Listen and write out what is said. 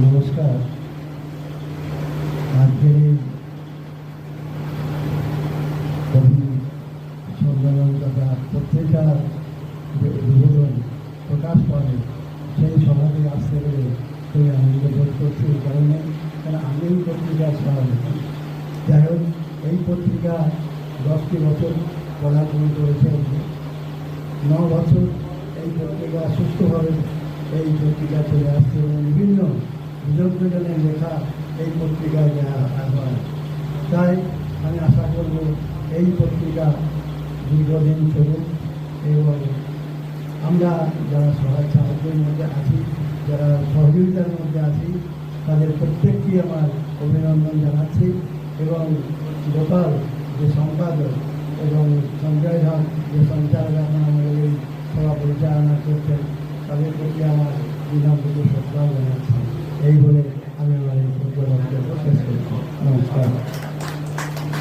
নমস্কার। আজকের এই কবি সম্মেলন তথা পত্রিকার যে উদ্বোধন প্রকাশ করে সেই সভাতে আসতে পেরে খুবই আনন্দ বোধ করছি। এই কারণে কারণ আমি এই পত্রিকার সভাপতি। যাই হোক, এই পত্রিকা 10টি বছর পদার্পণ করেছে। 9 বছর এই পত্রিকা সুস্থভাবে এই পত্রিকা চলে আসছে এবং বিভিন্ন বিদগ্ধজনের লেখা এই পত্রিকায় দেওয়া হয়। তাই আমি আশা করব এই পত্রিকা দীর্ঘদিন চলুক এবং আমরা যারা সহায় সাহায্যের মধ্যে আছি, যারা সহযোগিতার মধ্যে আছি, তাদের প্রত্যেককে আমার অভিনন্দন জানাচ্ছি এবং লোকাল যে সম্পাদক এবং সঞ্জয় ধাম যে সঞ্চালক এখন আমাদের এই সভা পরিচালনা করছেন, তাদের প্রতি আমার বিনম্র শ্রদ্ধা জানাচ্ছি। এই বলে আমি আমার এই বক্তব্য শেষ করছি। নমস্কার।